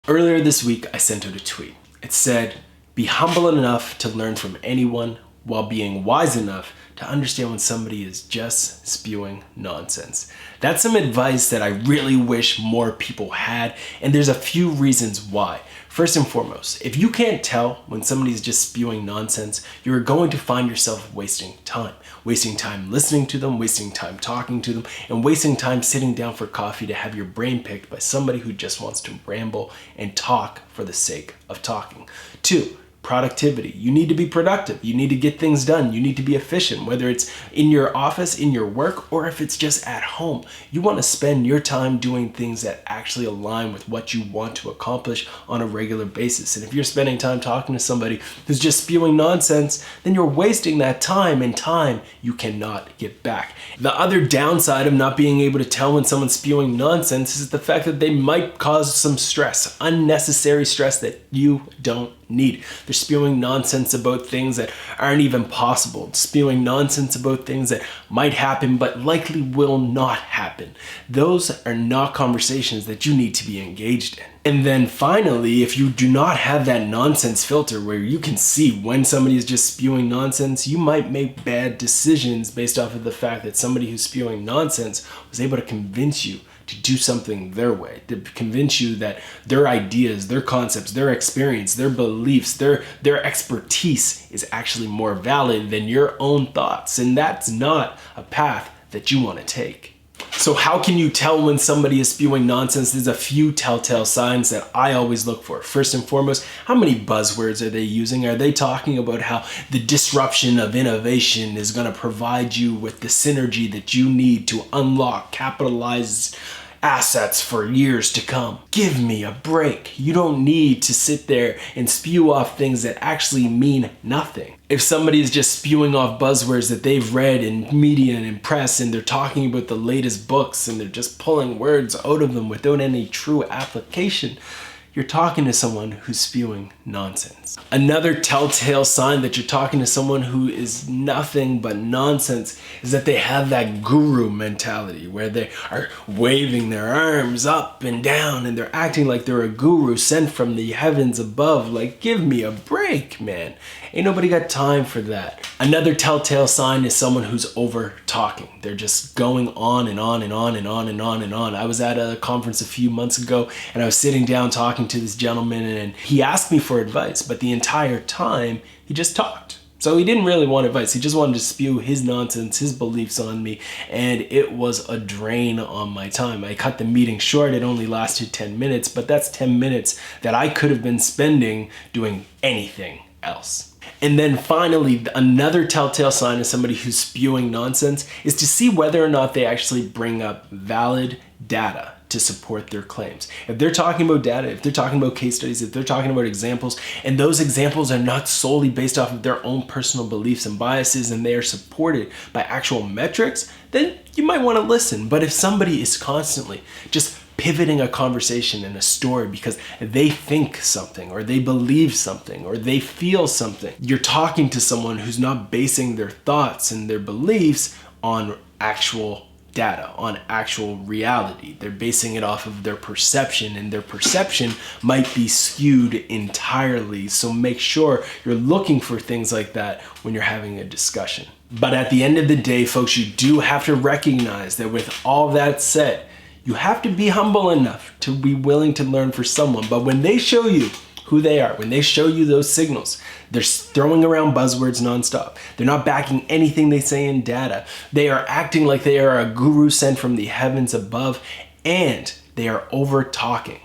Earlier this week, I sent out a tweet. It said, "Be humble enough to learn from anyone while being wise enough to understand when somebody is just spewing nonsense." That's some advice that I really wish more people had, and there's a few reasons why. First and foremost, if you can't tell when somebody's just spewing nonsense, you're going to find yourself wasting time. Wasting time listening to them, wasting time talking to them, and wasting time sitting down for coffee to have your brain picked by somebody who just wants to ramble and talk for the sake of talking. 2, productivity. You need to be productive. You need to get things done. You need to be efficient, whether it's in your office, in your work, or if it's just at home. You want to spend your time doing things that actually align with what you want to accomplish on a regular basis. And if you're spending time talking to somebody who's just spewing nonsense, then you're wasting that time, and time you cannot get back. The other downside of not being able to tell when someone's spewing nonsense is the fact that they might cause some stress, unnecessary stress that you don't need. They're spewing nonsense about things that aren't even possible, spewing nonsense about things that might happen but likely will not happen. Those are not conversations that you need to be engaged in. And then finally, if you do not have that nonsense filter where you can see when somebody is just spewing nonsense, you might make bad decisions based off of the fact that somebody who's spewing nonsense was able to convince you to do something their way, to convince you that their ideas, their concepts, their experience, their beliefs, their expertise is actually more valid than your own thoughts. And that's not a path that you want to take. So how can you tell when somebody is spewing nonsense? There's a few telltale signs that I always look for. First and foremost, how many buzzwords are they using? Are they talking about how the disruption of innovation is going to provide you with the synergy that you need to unlock, capitalize assets for years to come? Give me a break. You don't need to sit there and spew off things that actually mean nothing. If somebody is just spewing off buzzwords that they've read in media and in press, and they're talking about the latest books and they're just pulling words out of them without any true application, you're talking to someone who's spewing nonsense. Another telltale sign that you're talking to someone who is nothing but nonsense is that they have that guru mentality where they are waving their arms up and down and they're acting like they're a guru sent from the heavens above. Like, give me a break, man. Ain't nobody got time for that. Another telltale sign is someone who's over talking. They're just going on and on and on and on and on and on. I was at a conference a few months ago and I was sitting down talking to this gentleman and he asked me for advice, but the entire time he just talked. So he didn't really want advice. He just wanted to spew his nonsense, his beliefs on me, and it was a drain on my time. I cut the meeting short. It only lasted 10 minutes, but that's 10 minutes that I could have been spending doing anything else. And then finally, another telltale sign of somebody who's spewing nonsense is to see whether or not they actually bring up valid data to support their claims. If they're talking about data, if they're talking about case studies, if they're talking about examples, and those examples are not solely based off of their own personal beliefs and biases, and they are supported by actual metrics, then you might want to listen. But if somebody is constantly just pivoting a conversation and a story because they think something or they believe something or they feel something, you're talking to someone who's not basing their thoughts and their beliefs on actual data, on actual reality. They're basing it off of their perception, and their perception might be skewed entirely. So make sure you're looking for things like that when you're having a discussion. But at the end of the day, folks, you do have to recognize that with all that said, you have to be humble enough to be willing to learn for someone. But when they show you who they are, when they show you those signals, they're throwing around buzzwords nonstop. They're not backing anything they say in data. They are acting like they are a guru sent from the heavens above, and they are over talking.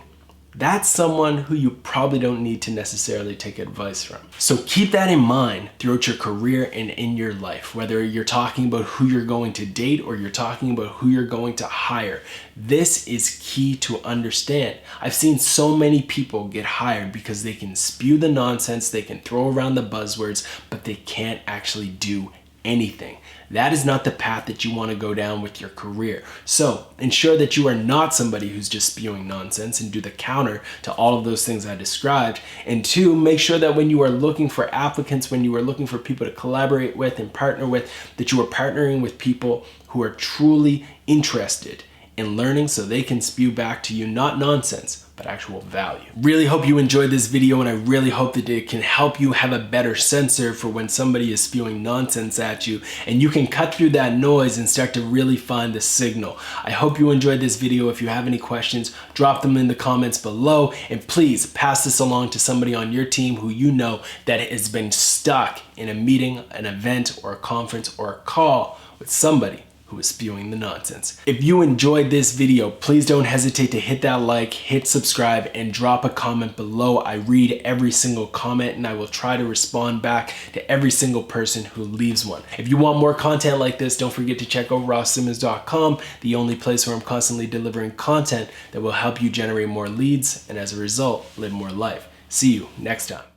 That's someone who you probably don't need to necessarily take advice from. So keep that in mind throughout your career and in your life, whether you're talking about who you're going to date or you're talking about who you're going to hire. This is key to understand. I've seen so many people get hired because they can spew the nonsense, they can throw around the buzzwords, but they can't actually do anything. That is not the path that you want to go down with your career. So ensure that you are not somebody who's just spewing nonsense and do the counter to all of those things I described. And 2, make sure that when you are looking for applicants, when you are looking for people to collaborate with and partner with, that you are partnering with people who are truly interested in learning so they can spew back to you not nonsense, but actual value. Really hope you enjoyed this video, and I really hope that it can help you have a better sensor for when somebody is spewing nonsense at you, and you can cut through that noise and start to really find the signal. I hope you enjoyed this video. If you have any questions, drop them in the comments below, and please pass this along to somebody on your team who you know that has been stuck in a meeting, an event, or a conference, or a call with somebody who is spewing the nonsense. If you enjoyed this video, please don't hesitate to hit that like, hit subscribe, and drop a comment below. I read every single comment, and I will try to respond back to every single person who leaves one. If you want more content like this, don't forget to check out rawsimmons.com, the only place where I'm constantly delivering content that will help you generate more leads and as a result, live more life. See you next time.